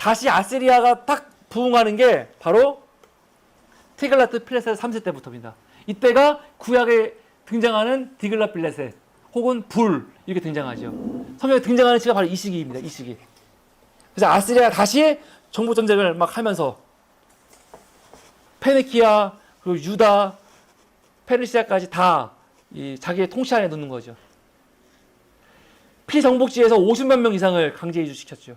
다시 아시리아가 딱 부흥하는 게 바로 티글라트필레셋 3세 때부터입니다. 이때가 구약에 등장하는 디글라필레셋 혹은 불 이렇게 등장하죠. 성경에 등장하는 시기가 바로 이 시기입니다. 이 시기. 그래서 아시리아가 다시 정복 전쟁을 막 하면서 페니키아 그리고 유다, 페르시아까지 다 이 자기의 통치 안에 놓는 거죠. 피정복지에서 50만 명 이상을 강제 이주시켰죠.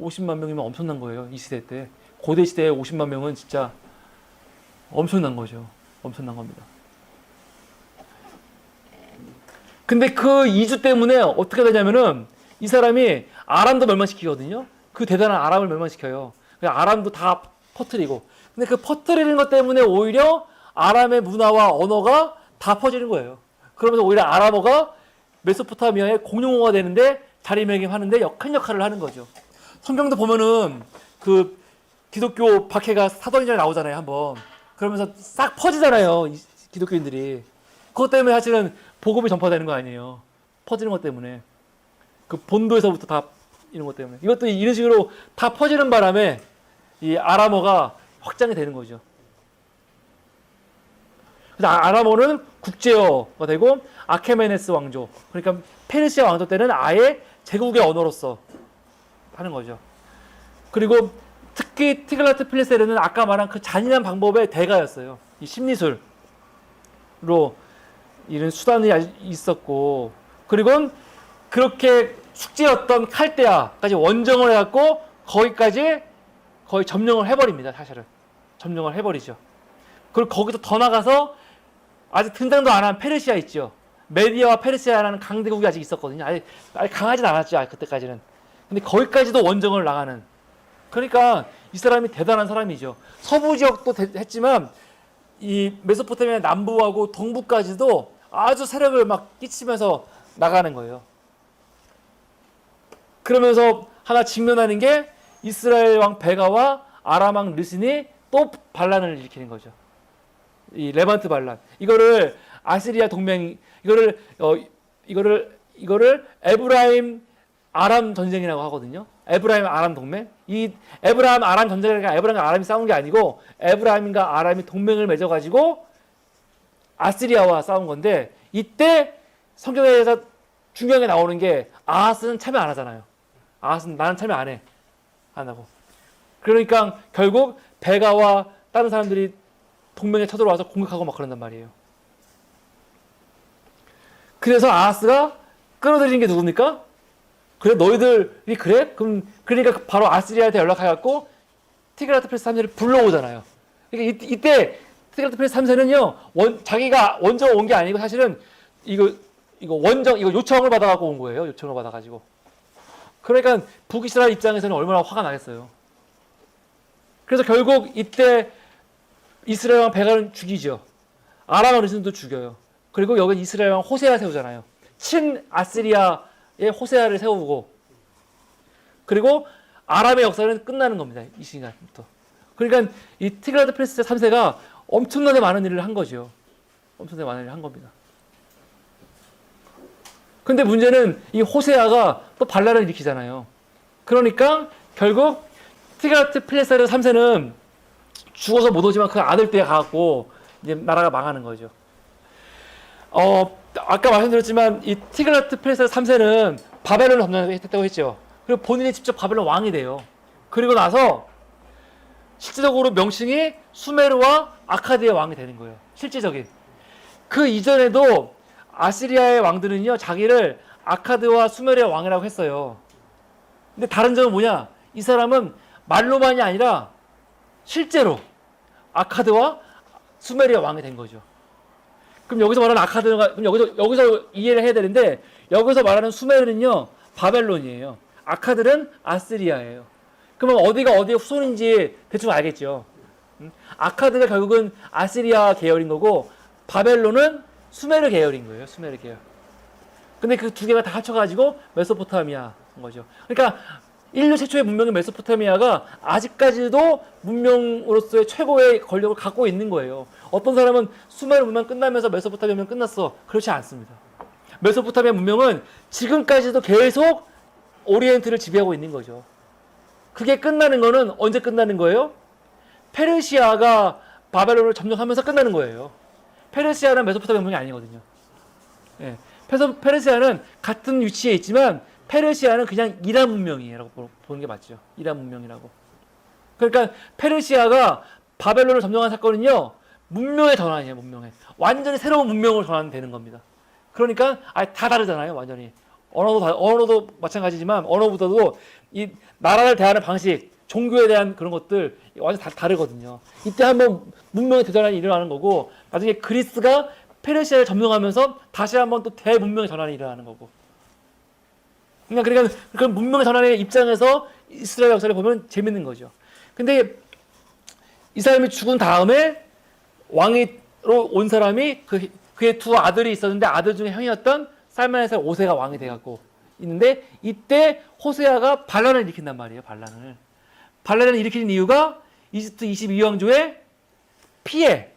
50만 명이면 엄청난 거예요. 이 시대 때. 고대 시대에 50만 명은 진짜 엄청난 거죠. 엄청난 겁니다. 근데 그 이주 때문에 어떻게 되냐면은 이 사람이 아람도 멸망시키거든요. 그 대단한 아람을 멸망시켜요. 아람도 다 퍼뜨리고. 근데 그 퍼뜨리는 것 때문에 오히려 아람의 문화와 언어가 다 퍼지는 거예요. 그러면서 오히려 아람어가 메소포타미아의 공용어가 되는데 자리매김하는데 큰 역할을 하는 거죠. 성경도 보면은 그 기독교 박해가 사도행전에 나오잖아요, 한번. 그러면서 싹 퍼지잖아요, 기독교인들이. 그것 때문에 사실은 복음이 전파되는 거 아니에요. 퍼지는 것 때문에. 그 본도에서부터 다 이런 것 때문에. 이것도 이런 식으로 다 퍼지는 바람에 이 아람어가 확장이 되는 거죠. 그래서 아람어는 국제어가 되고 아케메네스 왕조, 그러니까 페르시아 왕조 때는 아예 제국의 언어로서 하는 거죠. 그리고 특히 티글라트필레세르는 아까 말한 그 잔인한 방법의 대가였어요. 이 심리술로 이런 수단이 있었고, 그리고 그렇게 숙제였던 칼데아까지 원정을 해갖고 거기까지 거의 점령을 해버립니다. 사실은 점령을 해버리죠. 그리고 거기서 더 나가서 아직 등장도 안 한 페르시아 있죠. 메디아와 페르시아라는 강대국이 아직 있었거든요. 아직 강하진 않았죠. 그때까지는. 근데 거기까지도 원정을 나가는. 그러니까 이 사람이 대단한 사람이죠. 서부 지역도 했지만 이 메소포타미아 남부하고 동부까지도 아주 세력을 막 끼치면서 나가는 거예요. 그러면서 하나 직면하는 게 이스라엘 왕 베가와 아람 왕 르신이 또 반란을 일으키는 거죠. 이 레반트 반란. 이거를 아시리아 동맹, 이거를 에브라임 아람 전쟁이라고 하거든요. 에브라임 아람 동맹. 이 에브라임 아람 전쟁이니까 에브라임과 아람이 싸운 게 아니고 에브라임과 아람이 동맹을 맺어가지고 아시리아와 싸운 건데, 이때 성경에서 중요하게 나오는 게 아하스는 참여 안 하잖아요. 아하스는 나는 참여 안 해. 안 하고. 그러니까 결국 베가와 다른 사람들이 동맹에 쳐들어와서 공격하고 막 그런단 말이에요. 그래서 아하스가 끌어들이는 게 누굽니까? 그래, 너희들이 그래? 그러니까 바로 아시리아한테 연락해갖고 티그라트필레셋 3세를 불러오잖아요. 그러니까 이때 티그라트필레셋 3세는요, 자기가 원정 온 게 아니고 사실은 이거 요청을 받아갖고 온 거예요. 요청을 받아가지고. 그러니까 북이스라엘 입장에서는 얼마나 화가 나겠어요. 그래서 결국 이때 이스라엘 왕 베가는 죽이죠. 아람 어르신도 죽여요. 그리고 여기 이스라엘 왕 호세아 세우잖아요. 친 아시리아의 호세아를 세우고, 그리고 아람의 역사는 끝나는 겁니다. 이 시간부터. 그러니까 이 티그라트필레셋 3세가 엄청나게 많은 일을 한 거죠. 엄청나게 많은 일을 한 겁니다. 근데 문제는 이 호세아가 또 반란을 일으키잖아요. 그러니까 결국 티그라트필레셋 3세는 죽어서 못 오지만 그 아들 때 가갖고 이제 나라가 망하는 거죠. 아까 말씀드렸지만 이 티글라트필레셋 3세는 바벨론을 점령했다고 했죠. 그리고 본인이 직접 바벨론 왕이 돼요. 그리고 나서 실제적으로 명칭이 수메르와 아카드의 왕이 되는 거예요. 실제적인. 그 이전에도 아시리아의 왕들은요, 자기를 아카드와 수메르의 왕이라고 했어요. 근데 다른 점은 뭐냐? 이 사람은 말로만이 아니라 실제로 아카드와 수메르의 왕이 된 거죠. 그럼 여기서 말하는 아카드가, 그럼 여기서 이해를 해야 되는데, 여기서 말하는 수메르는요, 바벨론이에요. 아카드는 아시리아예요. 그러면 어디가 어디의 후손인지 대충 알겠죠. 아카드가 결국은 아시리아 계열인 거고, 바벨론은 수메르 계열인 거예요. 수메르 계열. 근데 그 두 개가 다 합쳐가지고 메소포타미아인 거죠. 그러니까 인류 최초의 문명인 메소포타미아가 아직까지도 문명으로서의 최고의 권력을 갖고 있는 거예요. 어떤 사람은 수메르 문명 끝나면서 메소포타미아 문명 끝났어. 그렇지 않습니다. 메소포타미아 문명은 지금까지도 계속 오리엔트를 지배하고 있는 거죠. 그게 끝나는 거는 언제 끝나는 거예요? 페르시아가 바벨론을 점령하면서 끝나는 거예요. 페르시아는 메소포타미아 문명이 아니거든요. 예. 그래서 페르시아는 같은 위치에 있지만 페르시아는 그냥 이란 문명이라고 보는 게 맞죠. 이란 문명이라고. 그러니까 페르시아가 바벨론을 점령한 사건은요, 문명의 전환이에요. 문명의 완전히 새로운 문명으로 전환되는 겁니다. 그러니까 다 다르잖아요. 완전히 언어도 마찬가지지만 언어보다도 이 나라를 대하는 방식, 종교에 대한 그런 것들 완전 다 다르거든요. 이때 한번 문명의 대전환이 일어나는 거고, 나중에 그리스가 페르시아를 점령하면서 다시 한번 또 대문명의 전환이 일어나는 거고. 그러니까 그 문명의 전환의 입장에서 이스라엘 역사를 보면 재밌는 거죠. 근데 이 사람이 죽은 다음에 왕으로 온 사람이 그의 두 아들이 있었는데 아들 중에 형이었던 살만에살 5세가 왕이 돼갖고 있는데, 이때 호세아가 반란을 일으킨단 말이에요. 반란을 일으키는 이유가 이집트 22왕조의 피해.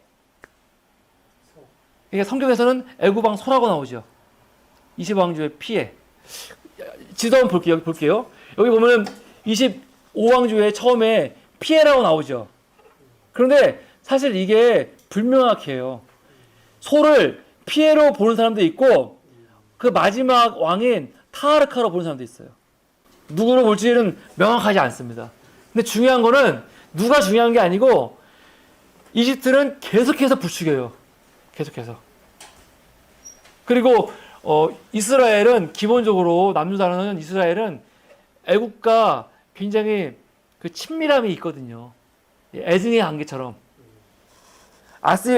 그러니까 성경에서는 애굽왕 소라고 나오죠. 20왕조의 피해. 지도 한번 볼게요. 여기 보면은 25왕조의 처음에 피해라고 나오죠. 그런데 사실 이게 불명확해요. 소를 피해로 보는 사람도 있고 그 마지막 왕인 타하르카로 보는 사람도 있어요. 누구로 볼지는 명확하지 않습니다. 근데 중요한 거는 누가 중요한 게 아니고 이집트는 계속해서 부추겨요. 계속해서. 그리고 이스라엘은 기본적으로 남유다는 이스라엘은 애국과 굉장히 그 친밀함이 있거든요. 애증의 관계처럼.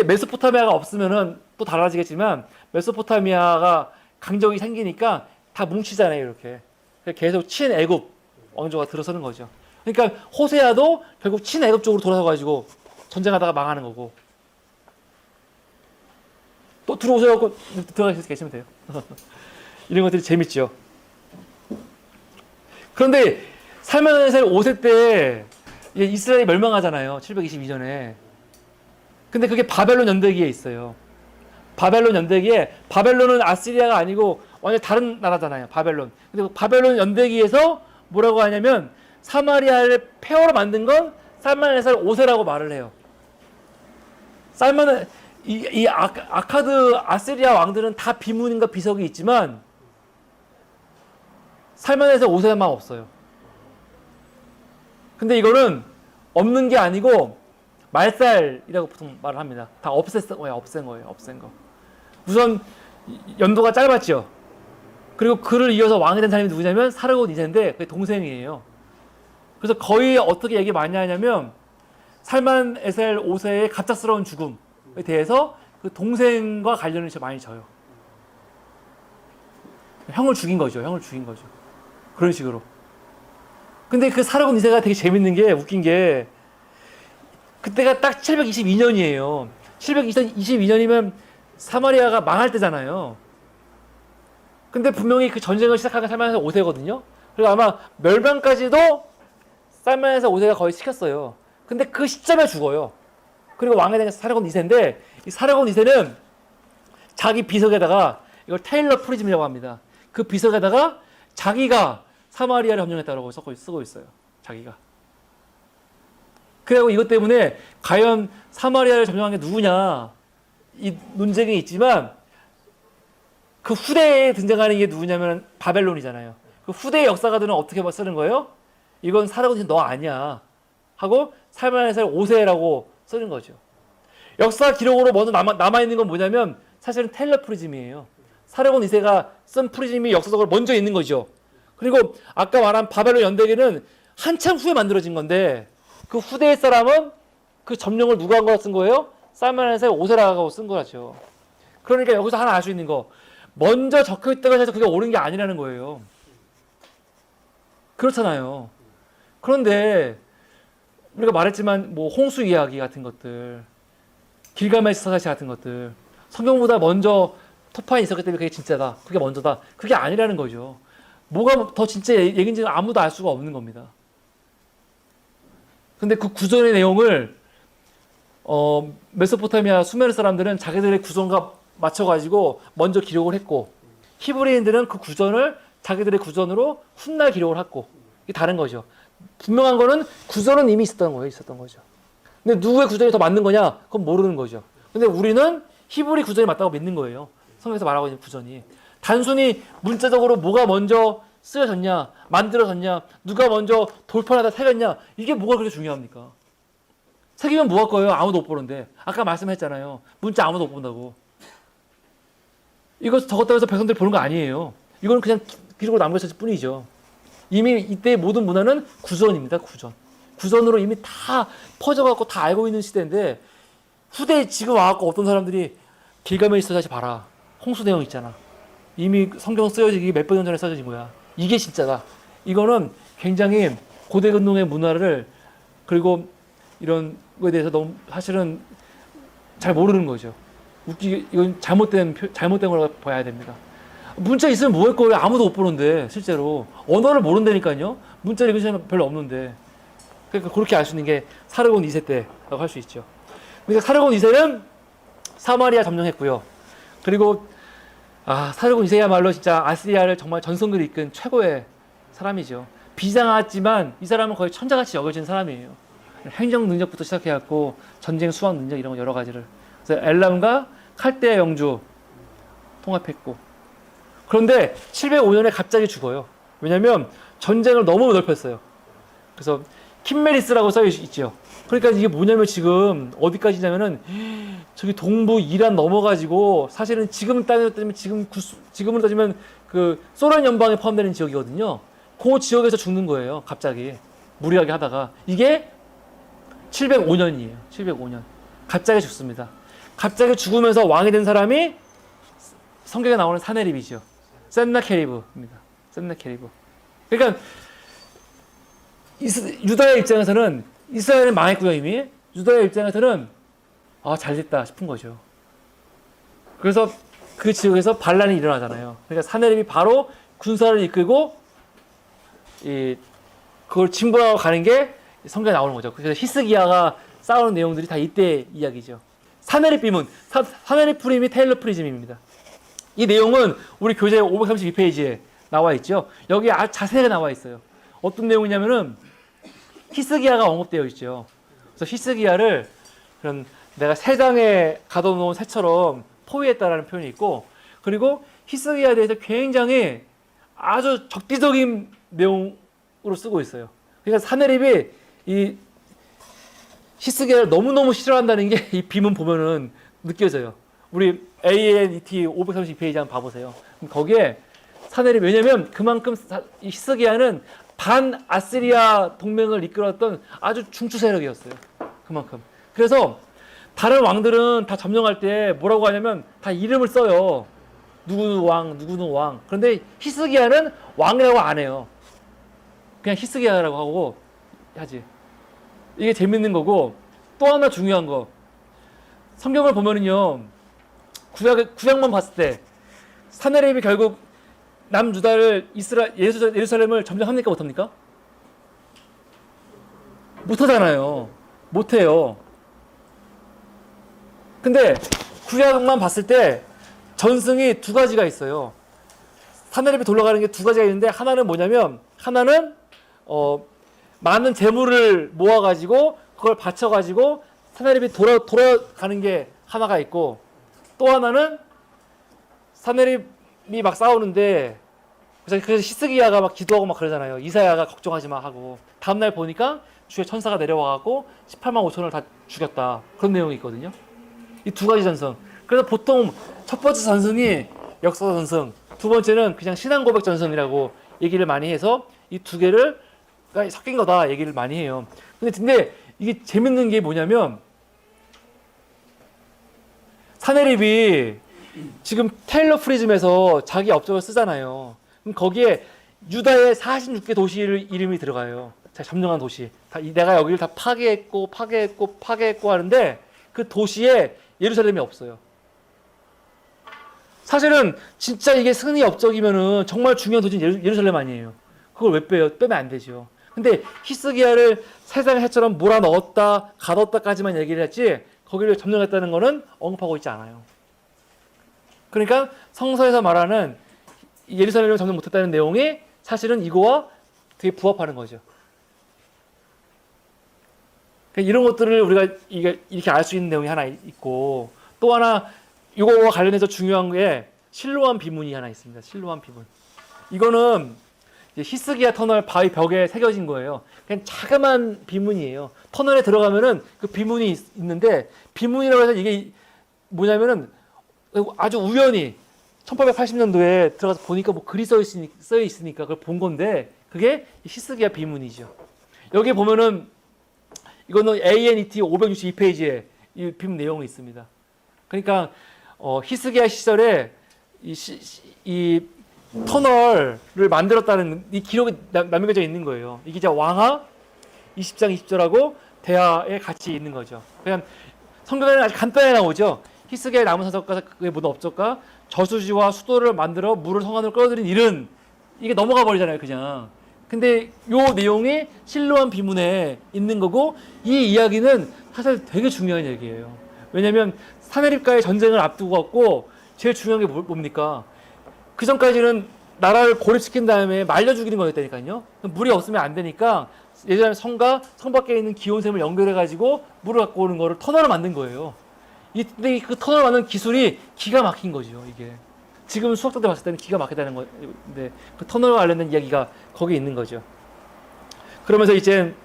메소포타미아가 없으면은 또 달라지겠지만 메소포타미아가 강적이 생기니까 다 뭉치잖아요, 이렇게. 계속 친애굽 왕조가 들어서는 거죠. 그러니까 호세아도 결국 친애굽 쪽으로 돌아서 가지고 전쟁하다가 망하는 거고. 또 들어오셔서 들어가셔서 계시면 돼요. 이런 것들이 재밌죠. 그런데 살만에살 5세 때 이스라엘이 멸망하잖아요. 722년에. 근데 그게 바벨론 연대기에 있어요. 바벨론 연대기에, 바벨론은 아시리아가 아니고 완전 다른 나라잖아요. 바벨론. 근데 바벨론 연대기에서 뭐라고 하냐면 사마리아를 폐허로 만든 건 살만에살 5세라고 말을 해요. 아카드 아시리아 왕들은 다 비문인과 비석이 있지만 살만에살 5세만 없어요. 근데 이거는 없는 게 아니고 말살이라고 보통 말을 합니다. 다 없앤 거예요. 우선 연도가 짧았죠. 그리고 그를 이어서 왕이 된 사람이 누구냐면 사르곤 2세인데 그게 동생이에요. 그래서 거의 어떻게 얘기 많이 하냐면 살만에살 5세의 갑작스러운 죽음에 대해서 그 동생과 관련을 많이 져요. 형을 죽인 거죠. 그런 식으로. 근데 그 사르곤 2세가 되게 재밌는 게, 웃긴 게, 그때가 딱 722년이에요. 722년이면 사마리아가 망할 때잖아요. 근데 분명히 그 전쟁을 시작한 게 살만에살 5세거든요. 그리고 아마 멸망까지도 살만에살 5세가 거의 시켰어요. 근데 그 시점에 죽어요. 그리고 왕에 대한 사르곤 2세인데, 이 사르곤 2세는 자기 비석에다가, 이걸 테일러 프리즘이라고 합니다. 그 비석에다가 자기가 사마리아를 점령했다고 쓰고 있어요. 자기가. 그리고 이것 때문에 과연 사마리아를 점령한 게 누구냐, 이 논쟁이 있지만 그 후대에 등장하는 게 누구냐면 바벨론이잖아요. 그 후대의 역사가들은 어떻게 쓰는 거예요? 이건 사르곤 2세 너 아니야 하고 살만에살 5세라고 쓰는 거죠. 역사 기록으로 먼저 남아있는 건 뭐냐면 사실은 텔러 프리즘이에요. 사르곤 2세가 쓴 프리즘이 역사적으로 먼저 있는 거죠. 그리고 아까 말한 바벨론 연대기는 한참 후에 만들어진 건데 그 후대의 사람은 그 점령을 누가 한 거라 쓴 거예요? 살만에살 5세라고 쓴 거죠. 그러니까 여기서 하나 알 수 있는 거, 먼저 적혀있다고 해서 그게 옳은 게 아니라는 거예요. 그렇잖아요. 그런데 우리가 말했지만 뭐 홍수 이야기 같은 것들, 길가메시 사사시 같은 것들, 성경보다 먼저 토파에 있었기 때문에 그게 진짜다, 그게 먼저다, 그게 아니라는 거죠. 뭐가 더 진짜 얘기인지는 아무도 알 수가 없는 겁니다. 근데 그 구전의 내용을 메소포타미아 수메르 사람들은 자기들의 구전과 맞춰가지고 먼저 기록을 했고, 히브리인들은 그 구전을 자기들의 구전으로 훗날 기록을 했고, 이게 다른 거죠. 분명한 거는 구절은 이미 있었던 거죠. 근데 누구의 구절이 더 맞는 거냐? 그건 모르는 거죠. 근데 우리는 히브리 구절이 맞다고 믿는 거예요. 성경에서 말하고 있는 구절이. 단순히 문자적으로 뭐가 먼저 쓰여졌냐, 만들어졌냐, 누가 먼저 돌판에다 새겼냐, 이게 뭐가 그렇게 중요합니까? 새기면 뭐 할 거예요? 아무도 못 보는데. 아까 말씀했잖아요. 문자 아무도 못 본다고. 이거 적었다고 해서 백성들이 보는 거 아니에요. 이거는 그냥 기록으로 남겨졌을 뿐이죠. 이미 이때의 모든 문화는 구전입니다. 구전. 구전으로 이미 다 퍼져갖고 다 알고 있는 시대인데 후대에 지금 와갖고 어떤 사람들이 길가메시 다시 봐라. 홍수 내용 있잖아. 이미 성경 쓰여지기 몇 번 전에 써져진 거야. 이게 진짜다. 이거는 굉장히 고대 근동의 문화를 그리고 이런 거에 대해서 너무 사실은 잘 모르는 거죠. 이건 잘못된 거라고 봐야 됩니다. 문자 있으면 뭐 할 거예요? 아무도 못 보는데 실제로 언어를 모른다니까요. 문자를 읽은 사람 별로 없는데. 그러니까 그렇게 알 수 있는 게 사르곤 2세 때라고 할 수 있죠. 그러니까 사르곤 2세는 사마리아 점령했고요. 그리고 사르곤 2세야말로 진짜 아시리아를 정말 전성기를 이끈 최고의 사람이죠. 비장하지만 이 사람은 거의 천자같이 여겨지는 사람이에요. 행정 능력부터 시작해갖고 전쟁 수학 능력 이런 거 여러 가지를. 그래서 엘람과 칼데아 영주 통합했고. 그런데 705년에 갑자기 죽어요. 왜냐면 전쟁을 너무 넓혔어요. 그래서 킴메리스라고 써 있죠. 그러니까 이게 뭐냐면 지금 어디까지냐면은 저기 동부 이란 넘어가지고 사실은 지금 따지면 지금으로 따지면 그 소련 연방에 포함되는 지역이거든요. 그 지역에서 죽는 거예요. 갑자기 무리하게 하다가 이게 705년이에요. 705년 갑자기 죽습니다. 갑자기 죽으면서 왕이 된 사람이 성경에 나오는 사네립이죠. 센나케리브입니다. 센나케리브. 그러니까 유다의 입장에서는 이스라엘은 망했고요 이미. 유다의 입장에서는 잘됐다 싶은 거죠. 그래서 그 지역에서 반란이 일어나잖아요. 그러니까 사네립이 바로 군사를 이끌고 그걸 진보하고 가는 게 성경에 나오는 거죠. 그래서 히스기야가 싸우는 내용들이 다 이때 이야기죠. 사네립 비문, 사네립 프림이 테일러 프리즘입니다. 이 내용은 우리 교재 532페이지에 나와 있죠. 여기 아주 자세하게 나와 있어요. 어떤 내용이냐면은 히스기야가 언급되어 있죠. 그래서 히스기야를 그런 내가 새장에 가둬놓은 새처럼 포위했다라는 표현이 있고, 그리고 히스기야에 대해서 굉장히 아주 적대적인 내용으로 쓰고 있어요. 그러니까 사네립이 이 히스기야를 너무너무 싫어한다는 게 이 비문 보면은 느껴져요. 우리 ANET 532페이지 한번 봐보세요. 거기에 사네립, 왜냐면 그만큼 이 히스기야는 반 아시리아 동맹을 이끌었던 아주 중추 세력이었어요. 그만큼. 그래서 다른 왕들은 다 점령할 때 뭐라고 하냐면 다 이름을 써요. 누구는 왕, 누구는 왕. 그런데 히스기야는 왕이라고 안 해요. 그냥 히스기야라고 하고 하지. 이게 재밌는 거고, 또 하나 중요한 거. 성경을 보면은요, 구약만 봤을 때 사네립이 결국 남유다를 예루살렘을 점령합니까? 못합니까? 못하잖아요. 못해요. 근데 구약만 봤을 때 전승이 두 가지가 있어요. 사네립이 돌아가는 게 두 가지가 있는데, 하나는 뭐냐면, 하나는 많은 재물을 모아가지고 그걸 바쳐가지고 사네립이 돌아가는 게 하나가 있고, 또 하나는 사네립이 막 싸우는데, 그래서 히스기야가 막 기도하고 막 그러잖아요. 이사야가 걱정하지 마 하고, 다음날 보니까 주의 천사가 내려와갖고 18만 5천을 다 죽였다. 그런 내용이 있거든요. 이 두 가지 전승. 그래서 보통 첫 번째 전승이 역사 전승, 두 번째는 그냥 신앙 고백 전승이라고 얘기를 많이 해서 이 두 개를 섞인 거다 얘기를 많이 해요. 근데 이게 재밌는 게 뭐냐면, 사네립이 지금 테일러 프리즘에서 자기 업적을 쓰잖아요. 그럼 거기에 유다의 46개 도시 이름이 들어가요. 제가 점령한 도시. 내가 여기를 다 파괴했고 하는데 그 도시에 예루살렘이 없어요. 사실은 진짜 이게 승리 업적이면은 정말 중요한 도시는 예루살렘 아니에요. 그걸 왜 빼요? 빼면 안 되죠. 근데 히스기야를 세상의 해처럼 몰아넣었다, 가뒀다까지만 얘기를 했지, 거기를 점령했다는 거는 언급하고 있지 않아요. 그러니까 성서에서 말하는 예루살렘을 점령 못했다는 내용이 사실은 이거와 되게 부합하는 거죠. 그러니까 이런 것들을 우리가 이렇게 알 수 있는 내용이 하나 있고, 또 하나 이거와 관련해서 중요한 게 실로암 비문이 하나 있습니다. 실로암 비문. 이거는 히스기야 터널 바위 벽에 새겨진 거예요. 그냥 자그만 비문이에요. 터널에 들어가면은 그 비문이 있는데, 비문이라고 해서 이게 뭐냐면은 아주 우연히 1880년도에 들어가서 보니까 뭐 글이 써 있으니까 그걸 본 건데, 그게 히스기야 비문이죠. 여기 보면은 이거는 ANET 562페이지에 이 비문 내용이 있습니다. 그러니까 히스기야 시절에 이 터널을 만들었다는 이 기록이 남겨져 있는 거예요. 이게 이제 왕하 20장 20절하고 대하에 같이 있는 거죠. 그냥 성경에는 아주 간단하게 나오죠. 히스기야의 나무 사석과 그의 모든 업적과 저수지와 수도를 만들어 물을 성 안으로 끌어들인 일은, 이게 넘어가 버리잖아요, 그냥. 근데 요 내용이 실로암 비문에 있는 거고, 이 이야기는 사실 되게 중요한 얘기예요. 왜냐면 사내립과의 전쟁을 앞두고 갖고 제일 중요한 게 뭡니까? 그 전까지는 나라를 고립시킨 다음에 말려 죽이는 거였다니까요. 물이 없으면 안 되니까 예전에 성과 성 밖에 있는 기온샘을 연결해 가지고 물을 갖고 오는 거를 터널을 만든 거예요. 근데 그 터널을 만든 기술이 기가 막힌 거죠, 이게. 지금 수학자들 봤을 때는 기가 막히다는 건데, 그 터널과 관련된 이야기가 거기 있는 거죠. 그러면서 이제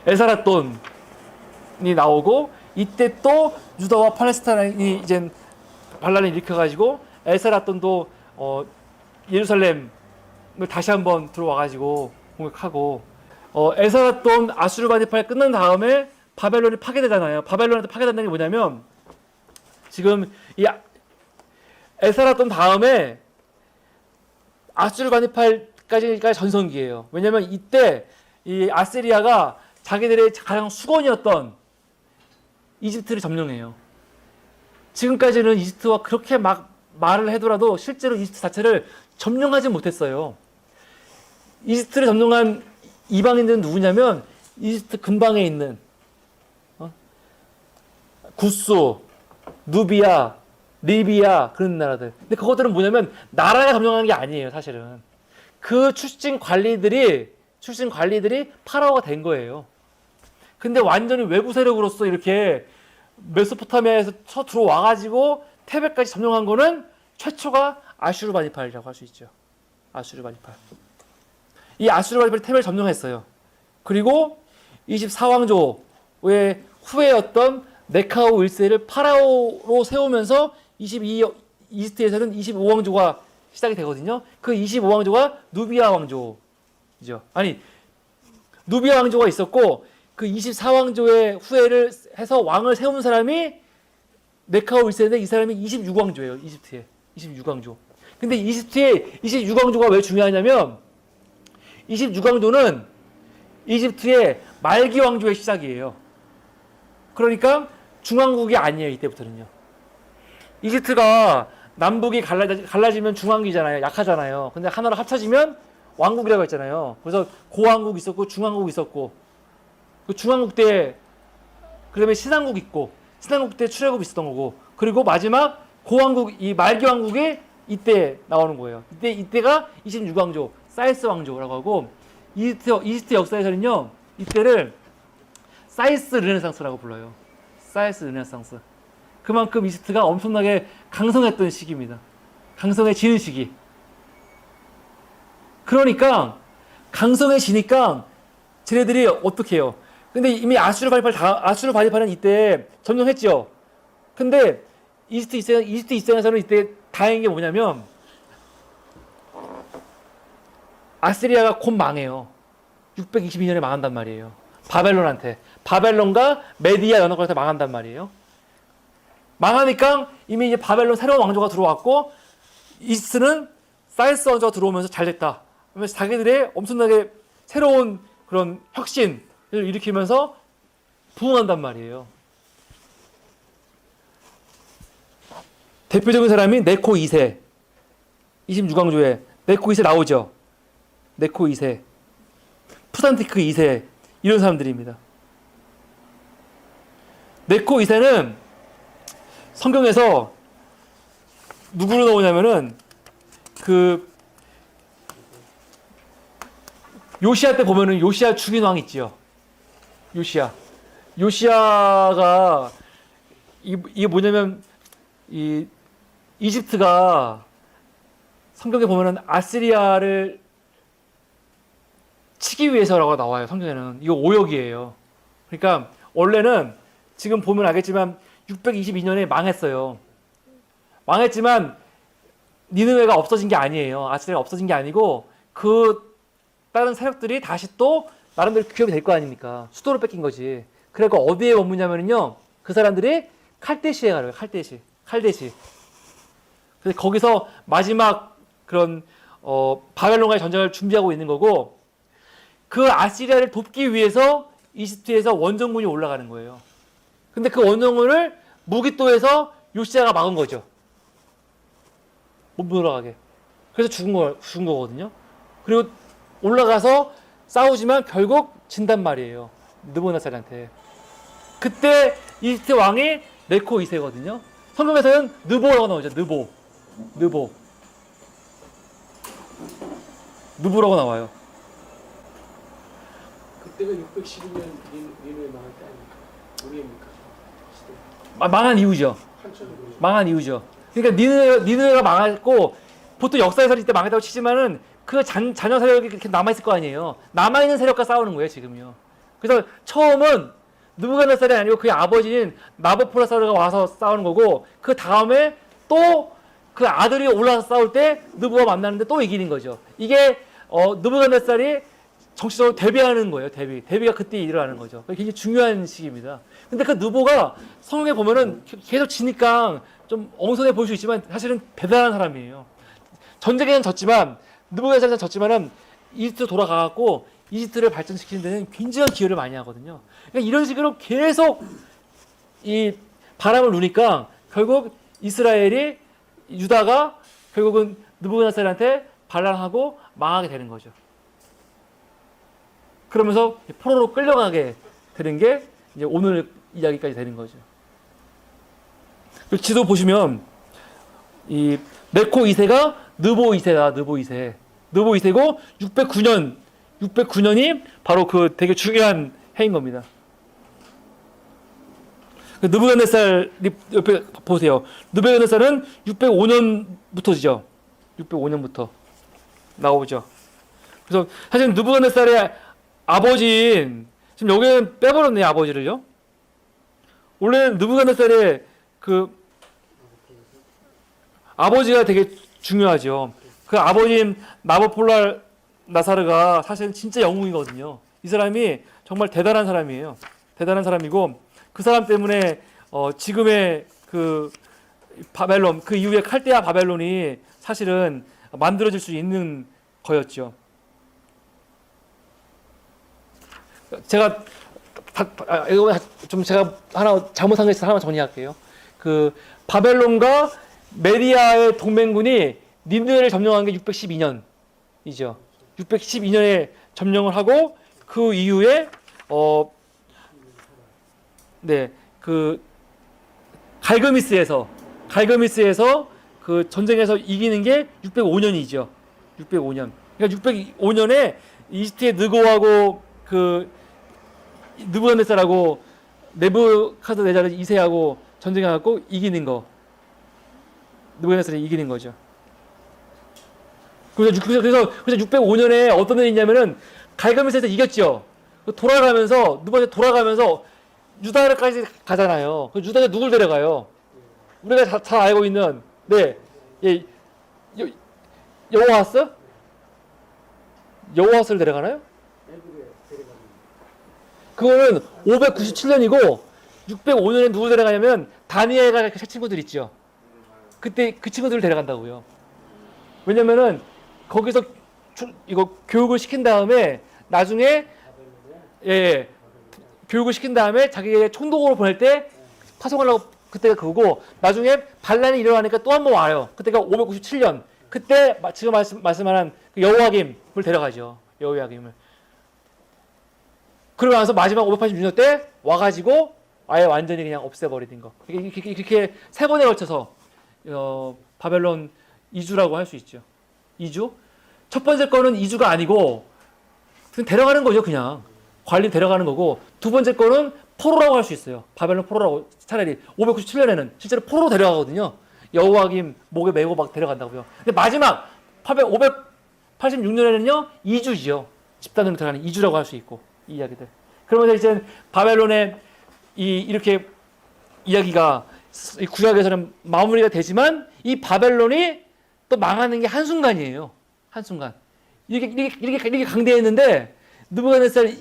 에사라돈이 나오고, 이때 또 유다와 팔레스타인이 이제 반란을 일으켜가지고 에사라돈도 예루살렘을 다시 한번 들어와가지고 공격하고, 에사라돈 아수르바니팔 끝난 다음에 바벨론이 파괴되잖아요. 바벨론한테 파괴된다는 게 뭐냐면, 지금 이 에사라돈 다음에 아수르바니팔까지가 전성기예요. 왜냐면 이때 이 아시리아가 자기들의 가장 수건이었던 이집트를 점령해요. 지금까지는 이집트와 그렇게 막 말을 해더라도 실제로 이집트 자체를 점령하지 못했어요. 이집트를 점령한 이방인들은 누구냐면 이집트 근방에 있는 구스, 누비아, 리비아, 그런 나라들. 근데 그것들은 뭐냐면 나라가 점령하는 게 아니에요, 사실은. 그 출신 관리들이 파라오가 된 거예요. 근데 완전히 외부 세력으로서 이렇게 메소포타미아에서 들어와가지고 테베까지 점령한 거는 최초가 아슈르바니팔이라고 할 수 있죠. 아슈르바니팔. 이 아슈르바니팔이 테베를 점령했어요. 그리고 24왕조의 후예였던 네카오 1세를 파라오로 세우면서 이집트에서는 25왕조가 시작이 되거든요. 그 25왕조가 누비아 왕조죠. 아니, 누비아 왕조가 있었고, 그 24왕조의 후예를 해서 왕을 세운 사람이 네카오 1세인데, 이 사람이 26왕조예요. 이집트에 26왕조. 근데 이집트의 26왕조가 왜 중요하냐면, 26왕조는 이집트의 말기 왕조의 시작이에요. 그러니까 중왕국이 아니에요, 이때부터는요. 이집트가 남북이 갈라지면 중왕국이잖아요. 약하잖아요. 근데 하나로 합쳐지면 왕국이라고 했잖아요. 그래서 고왕국 있었고 중왕국 있었고, 그 중왕국 때 그다음에 신왕국 있고, 신왕국 때 출애굽 있었던 거고, 그리고 마지막 고왕국, 이 말기 왕국이 이때 나오는 거예요. 이때가 26왕조 사이스 왕조라고 하고, 이집트 역사에서는요, 이때를 사이스 르네상스라고 불러요. 사이스 르네상스. 그만큼 이집트가 엄청나게 강성했던 시기입니다. 강성해지는 시기. 그러니까 강성해지니까 쟤네들이 어떻게 해요? 근데 이미 아수르바니팔은 이때 점령했죠. 근데 이집트 입장에서는 이때 다행인 게 뭐냐면, 아시리아가 곧 망해요. 622년에 망한단 말이에요. 바벨론과 메디아 연합군한테 망한단 말이에요. 망하니까 이미 이제 바벨론 새로운 왕조가 들어왔고, 이집트는 사이스 왕조가 들어오면서 잘 됐다. 그러면서 자기들의 엄청나게 새로운 그런 혁신을 일으키면서 부흥한단 말이에요. 대표적인 사람이 네코 2세. 26왕조에 네코 2세 나오죠. 네코 2세. 푸산티크 2세. 이런 사람들입니다. 네코 2세는 성경에서 누구로 나오냐면은 그 요시야 때 보면은 요시야 죽인 왕 있지요. 요시야. 요시야가 이게 뭐냐면 이 이집트가 성경에 보면은 아시리아를 치기 위해서라고 나와요. 성경에는 이거 오역이에요. 그러니까 원래는 지금 보면 알겠지만 622년에 망했어요. 망했지만 니느웨가 없어진 게 아니에요. 아시리아가 없어진 게 아니고 그 다른 세력들이 다시 또 나름대로 규합이 될 거 아닙니까? 수도를 뺏긴 거지. 그래서 어디에 머무냐면요, 그 사람들이 칼데시에 가요. 칼데시. 그래서 거기서 마지막 그런 바벨론과의 전쟁을 준비하고 있는 거고, 그 아시리아를 돕기 위해서 이집트에서 원정군이 올라가는 거예요. 근데 그 원정군을 무기또에서 요시야가 막은 거죠. 못 올라가게. 그래서 죽은 거거든요. 그리고 올라가서 싸우지만 결국 진단 말이에요. 느부갓네살한테. 그때 이집트 왕이 네코 2세거든요. 성경에서는 느보라고 나오죠. 느보라고 나와요. 그때가 612년 니누에 망할 때 아닙니까? 우리입니까? 망한 이유죠. 망한 이유죠. 그러니까 니느웨가 망했고, 보통 역사에서 이때 망했다고 치지만은 그 자녀 세력이 이렇게 남아있을 거 아니에요. 남아있는 세력과 싸우는 거예요, 지금요. 그래서 처음은 느부갓네살이 아니고 그의 아버지인 나보폴라사르가 와서 싸우는 거고, 그 다음에 또 그 아들이 올라가서 싸울 때 느부가 만나는데 또 이기는 거죠. 이게 느부갓네살이 정치적으로 데뷔하는 거예요. 데뷔가 그때 일어나는 거죠. 굉장히 중요한 시기입니다. 근데 그 느보가 성경에 보면은 계속 지니까 좀 엉성해 보일 수 있지만 사실은 대단한 사람이에요. 전쟁에는 졌지만, 느부갓네살은 졌지만은 이집트로 돌아가갖고 이집트를 발전시키는 데는 굉장한 기여를 많이 하거든요. 그러니까 이런 식으로 계속 이 바람을 누니까 결국 이스라엘이, 유다가 결국은 느부갓네살한테 반란하고 망하게 되는 거죠. 그러면서 포로로 끌려가게 되는 게 이제 오늘 이야기까지 되는 거죠. 지도 보시면 이 네코 2세가 느보 2세다. 느보 2세고 609년이 바로 그 되게 중요한 해인 겁니다. 느부갓네살 옆에 보세요. 느부갓네살은 605년부터죠. 605년부터 나오죠. 그래서 사실 느부갓네살의 아버지인, 지금 여기는 빼버렸네요, 아버지를요. 원래는 느부갓네살의 그 아버지가 되게 중요하죠. 그 아버지인 나보폴라사르가 사실은 진짜 영웅이거든요. 이 사람이 정말 대단한 사람이에요. 대단한 사람이고, 그 사람 때문에 지금의 그 바벨론, 그 이후에 칼데아 바벨론이 사실은 만들어질 수 있는 거였죠. 제가 이거 좀 제가 하나 잘못한 게 있어서 하나 정리할게요. 그 바벨론과 메디아의 동맹군이 니느웨를 점령한 게 612년이죠. 612년에 점령을 하고, 그 이후에 그 갈그미스에서 그 전쟁에서 이기는 게 605년이죠. 605년. 그러니까 605년에 이집트의 느고하고 그 느부갓네살하고 네부카드네자르 2세하고 전쟁해갖고 이기는 거. 느부갓네살이 이기는 거죠. 그래서 605년에 어떤 일이 있냐면은 갈그미스에서 이겼죠. 돌아가면서 느부갓네살 돌아가면서 유다까지 가잖아요. 그 유다에 누굴 데려가요? 우리가 잘 알고 있는 여호와스를 데려가나요? 그거는 597년이고 605년에 누굴 데려가냐면 다니엘과 그 친구들 있죠. 그때 그 친구들을 데려간다고요. 왜냐면은 거기서 이거 교육을 시킨 다음에 나중에 교육을 시킨 다음에 자기의 총독으로 보낼 때 파송하려고, 그때가 그거고, 나중에 반란이 일어나니까 또 한 번 와요. 그때가 597년. 그때 지금 말씀하는 여호야김을 데려가죠. 여호야김을. 그러고 나서 마지막 586년 때 와가지고 아예 완전히 그냥 없애버리는 거. 이렇게 세 번에 걸쳐서 바벨론 이주라고 할 수 있죠. 이주? 첫 번째 거는 이주가 아니고 그냥 데려가는 거죠. 그냥 관리 데려가는 거고, 두 번째 거는 포로라고 할 수 있어요. 바벨론 포로라고 차라리 597년에는 실제로 포로로 데려가거든요. 여호와김 목에 메고 막 데려간다고요. 근데 마지막 586년에는요 2주지요. 집단으로 들어가는 2주라고 할 수 있고 이 이야기들. 그러면서 이제 바벨론의 이렇게 이야기가 이 구약에서는 마무리가 되지만 이 바벨론이 또 망하는 게 한순간이에요. 한순간. 이렇게 강대했는데 느부갓네살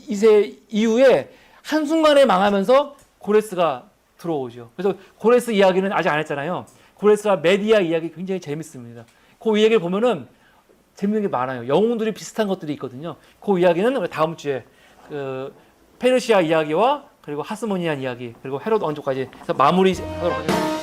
2세 이후에 한순간에 망하면서 고레스가 들어오죠. 그래서 고레스 이야기는 아직 안 했잖아요. 고레스와 메디아 이야기 굉장히 재밌습니다. 그 이야기를 보면은 재밌는 게 많아요. 영웅들이 비슷한 것들이 있거든요. 그 이야기는 우리 다음 주에 그 페르시아 이야기와 그리고 하스모니안 이야기 그리고 헤롯 왕조까지 마무리하도록 하겠습니다.